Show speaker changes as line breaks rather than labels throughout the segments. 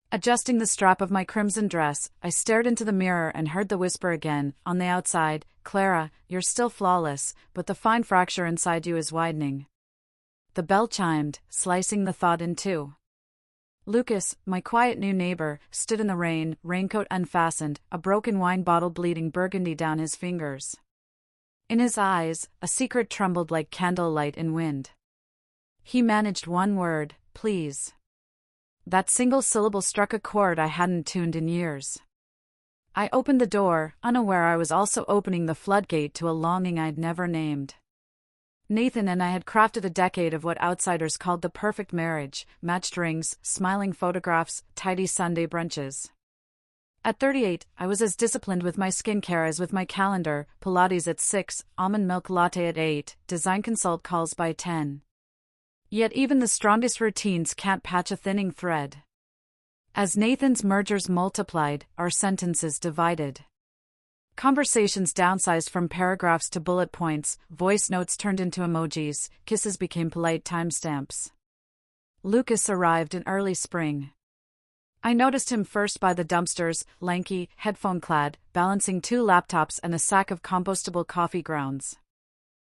Adjusting the strap of my crimson dress, I stared into the mirror and heard the whisper again, on the outside, "Clara, you're still flawless, but the fine fracture inside you is widening." The bell chimed, slicing the thought in two. Lucas, my quiet new neighbor, stood in the rain, raincoat unfastened, a broken wine bottle bleeding burgundy down his fingers. In his eyes, a secret trembled like candlelight in wind. He managed one word, "Please." That single syllable struck a chord I hadn't tuned in years. I opened the door, unaware I was also opening the floodgate to a longing I'd never named. Nathan and I had crafted a decade of what outsiders called the perfect marriage: matched rings, smiling photographs, tidy Sunday brunches. At 38, I was as disciplined with my skincare as with my calendar: Pilates at 6, almond milk latte at 8, design consult calls by 10. Yet even the strongest routines can't patch a thinning thread. As Nathan's mergers multiplied, our sentences divided. Conversations downsized from paragraphs to bullet points, voice notes turned into emojis, kisses became polite timestamps. Lucas arrived in early spring. I noticed him first by the dumpsters, lanky, headphone-clad, balancing 2 laptops and a sack of compostable coffee grounds.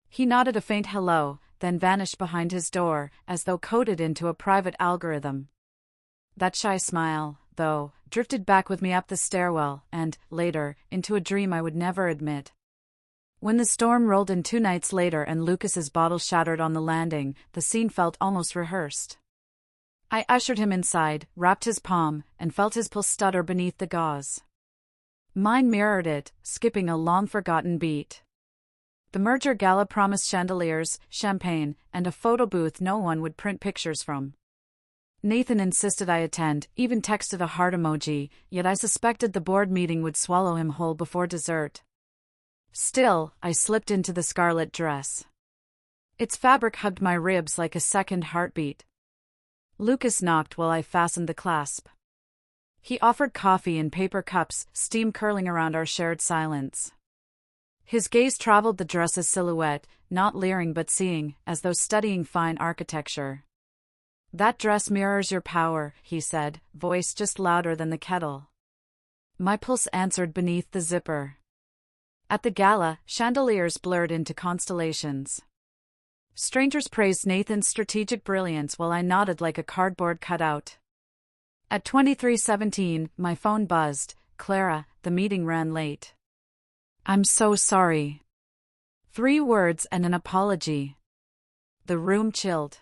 He nodded a faint hello, then vanished behind his door, as though coded into a private algorithm. That shy smile, though, drifted back with me up the stairwell, and, later, into a dream I would never admit. When the storm rolled in 2 nights later and Lucas's bottle shattered on the landing, the scene felt almost rehearsed. I ushered him inside, wrapped his palm, and felt his pulse stutter beneath the gauze. Mine mirrored it, skipping a long-forgotten beat. The merger gala promised chandeliers, champagne, and a photo booth no one would print pictures from. Nathan insisted I attend, even texted a heart emoji, yet I suspected the board meeting would swallow him whole before dessert. Still, I slipped into the scarlet dress. Its fabric hugged my ribs like a second heartbeat. Lucas knocked while I fastened the clasp. He offered coffee in paper cups, steam curling around our shared silence. His gaze traveled the dress's silhouette, not leering but seeing, as though studying fine architecture. "That dress mirrors your power," he said, voice just louder than the kettle. My pulse answered beneath the zipper. At the gala, chandeliers blurred into constellations. Strangers praised Nathan's strategic brilliance while I nodded like a cardboard cutout. At 23:17, my phone buzzed. "Clara, the meeting ran late." "I'm so sorry." 3 words and an apology. The room chilled.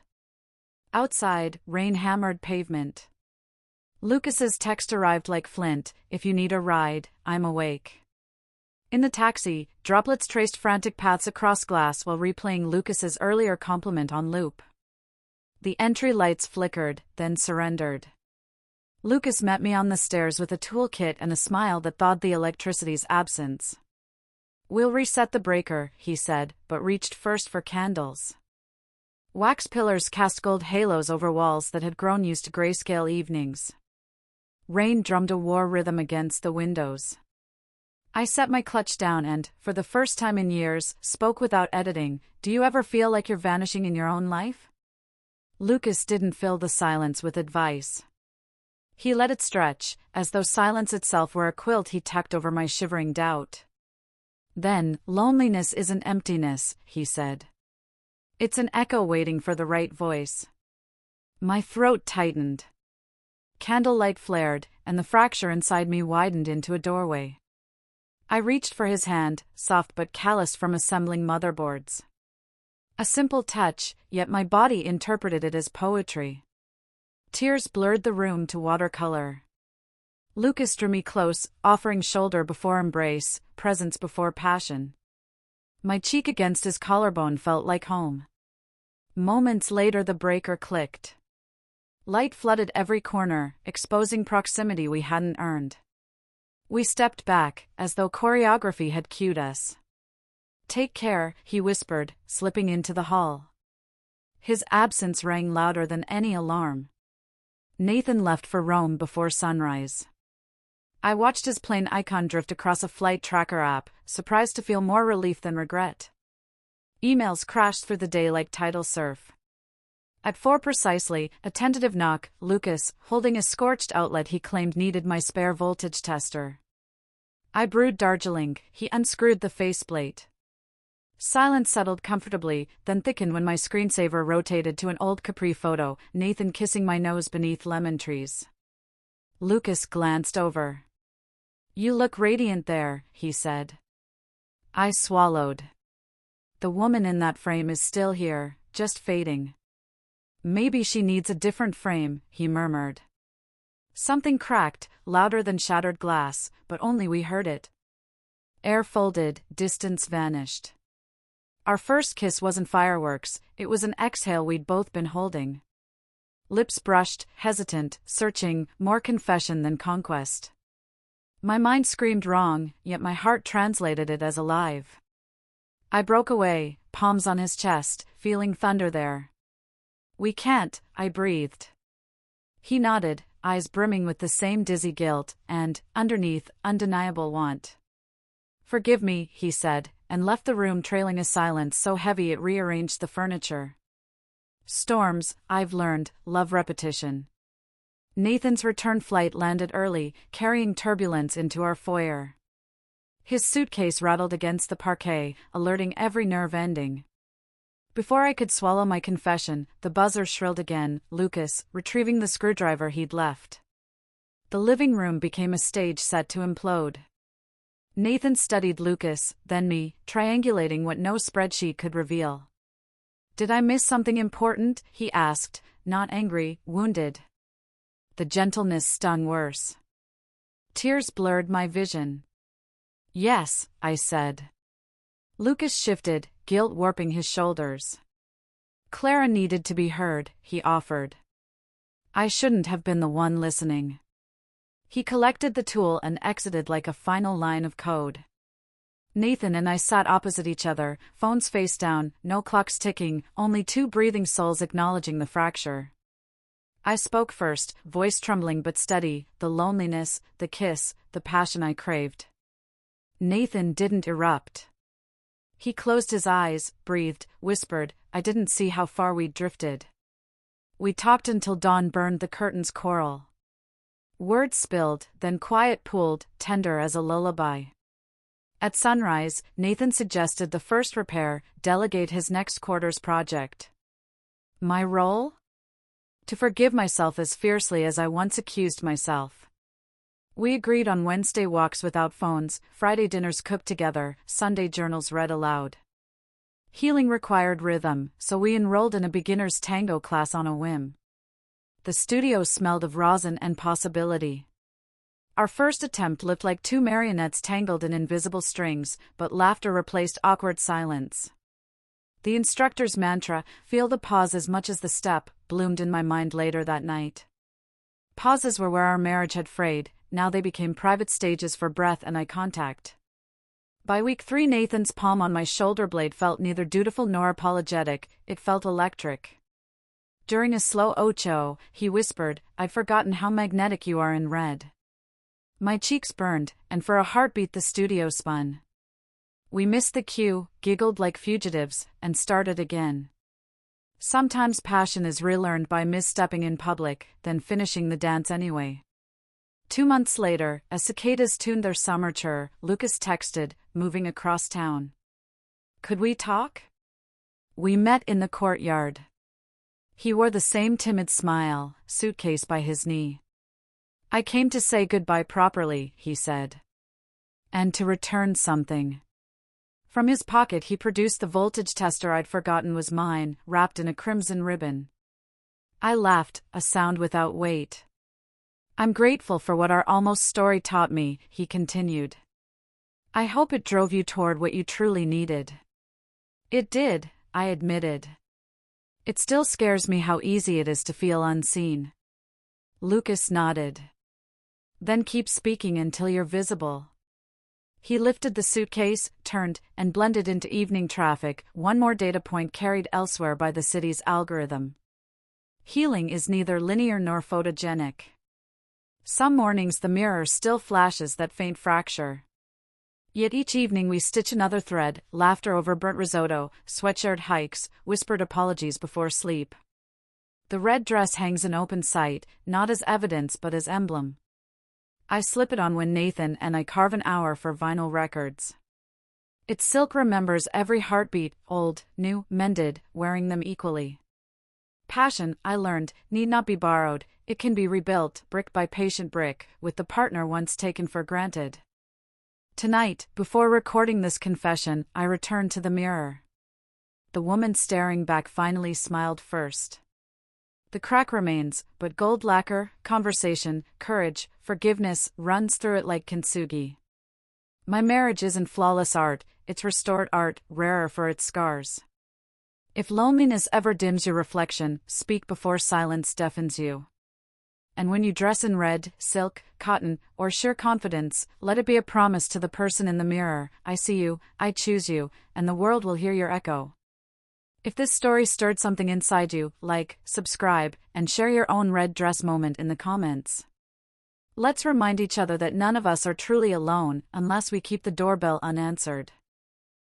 Outside, rain hammered pavement. Lucas's text arrived like flint: "If you need a ride, I'm awake." In the taxi, droplets traced frantic paths across glass while replaying Lucas's earlier compliment on loop. The entry lights flickered, then surrendered. Lucas met me on the stairs with a toolkit and a smile that thawed the electricity's absence. "We'll reset the breaker," he said, but reached first for candles. Wax pillars cast gold halos over walls that had grown used to grayscale evenings. Rain drummed a war rhythm against the windows. I set my clutch down and, for the first time in years, spoke without editing. "Do you ever feel like you're vanishing in your own life?" Lucas didn't fill the silence with advice. He let it stretch, as though silence itself were a quilt he tucked over my shivering doubt. "Then, loneliness isn't emptiness," he said. "It's an echo waiting for the right voice." My throat tightened. Candlelight flared, and the fracture inside me widened into a doorway. I reached for his hand, soft but calloused from assembling motherboards. A simple touch, yet my body interpreted it as poetry. Tears blurred the room to watercolor. Lucas drew me close, offering shoulder before embrace, presence before passion. My cheek against his collarbone felt like home. Moments later the breaker clicked. Light flooded every corner, exposing proximity we hadn't earned. We stepped back, as though choreography had cued us. "Take care," he whispered, slipping into the hall. His absence rang louder than any alarm. Nathan left for Rome before sunrise. I watched his plane icon drift across a flight tracker app, surprised to feel more relief than regret. Emails crashed through the day like tidal surf. At 4 precisely, a tentative knock, Lucas, holding a scorched outlet he claimed needed my spare voltage tester. I brewed Darjeeling. He unscrewed the faceplate. Silence settled comfortably, then thickened when my screensaver rotated to an old Capri photo, Nathan kissing my nose beneath lemon trees. Lucas glanced over. "You look radiant there," he said. I swallowed. "The woman in that frame is still here, just fading." "Maybe she needs a different frame," he murmured. Something cracked, louder than shattered glass, but only we heard it. Air folded, distance vanished. Our first kiss wasn't fireworks, it was an exhale we'd both been holding. Lips brushed, hesitant, searching, more confession than conquest. My mind screamed wrong, yet my heart translated it as alive. I broke away, palms on his chest, feeling thunder there. "We can't," I breathed. He nodded, eyes brimming with the same dizzy guilt, and, underneath, undeniable want. "Forgive me," he said, and left the room trailing a silence so heavy it rearranged the furniture. Storms, I've learned, love repetition. Nathan's return flight landed early, carrying turbulence into our foyer. His suitcase rattled against the parquet, alerting every nerve ending. Before I could swallow my confession, the buzzer shrilled again, Lucas, retrieving the screwdriver he'd left. The living room became a stage set to implode. Nathan studied Lucas, then me, triangulating what no spreadsheet could reveal. "Did I miss something important?" he asked, not angry, wounded. The gentleness stung worse. Tears blurred my vision. "Yes," I said. Lucas shifted, guilt warping his shoulders. "Clara needed to be heard," he offered. I shouldn't have been the one listening. He collected the tool and exited like a final line of code. Nathan and I sat opposite each other, phones face down, no clocks ticking, only two breathing souls acknowledging the fracture. I spoke first, voice trembling but steady, the loneliness, the kiss, the passion I craved. Nathan didn't erupt. He closed his eyes, breathed, whispered, I didn't see how far we'd drifted. We talked until dawn burned the curtain's coral. Words spilled, then quiet pooled, tender as a lullaby. At sunrise, Nathan suggested the first repair, delegate his next quarter's project. My role? To forgive myself as fiercely as I once accused myself. We agreed on Wednesday walks without phones, Friday dinners cooked together, Sunday journals read aloud. Healing required rhythm, so we enrolled in a beginner's tango class on a whim. The studio smelled of rosin and possibility. Our first attempt looked like two marionettes tangled in invisible strings, but laughter replaced awkward silence. The instructor's mantra, feel the pause as much as the step, bloomed in my mind later that night. Pauses were where our marriage had frayed, now they became private stages for breath and eye contact. By week 3, Nathan's palm on my shoulder blade felt neither dutiful nor apologetic, it felt electric. During a slow ocho, he whispered, I'd forgotten how magnetic you are in red. My cheeks burned, and for a heartbeat the studio spun. We missed the cue, giggled like fugitives, and started again. Sometimes passion is relearned by misstepping in public, then finishing the dance anyway. 2 months later, as cicadas tuned their summer chirr, Lucas texted, moving across town. Could we talk? We met in the courtyard. He wore the same timid smile, suitcase by his knee. I came to say goodbye properly, he said. And to return something. From his pocket he produced the voltage tester I'd forgotten was mine, wrapped in a crimson ribbon. I laughed, a sound without weight. I'm grateful for what our almost story taught me, he continued. I hope it drove you toward what you truly needed. It did, I admitted. It still scares me how easy it is to feel unseen. Lucas nodded. Then keep speaking until you're visible. He lifted the suitcase, turned, and blended into evening traffic, one more data point carried elsewhere by the city's algorithm. Healing is neither linear nor photogenic. Some mornings the mirror still flashes that faint fracture. Yet each evening we stitch another thread, laughter over burnt risotto, sweatshirt hikes, whispered apologies before sleep. The red dress hangs in open sight, not as evidence but as emblem. I slip it on when Nathan and I carve an hour for vinyl records. Its silk remembers every heartbeat, old, new, mended, wearing them equally. Passion, I learned, need not be borrowed, it can be rebuilt, brick by patient brick, with the partner once taken for granted. Tonight, before recording this confession, I returned to the mirror. The woman staring back finally smiled first. The crack remains, but gold lacquer, conversation, courage, forgiveness runs through it like kintsugi. My marriage isn't flawless art, it's restored art, rarer for its scars. If loneliness ever dims your reflection, speak before silence deafens you. And when you dress in red, silk, cotton, or sheer confidence, let it be a promise to the person in the mirror, I see you, I choose you, and the world will hear your echo. If this story stirred something inside you, like, subscribe, and share your own red dress moment in the comments. Let's remind each other that none of us are truly alone unless we keep the doorbell unanswered.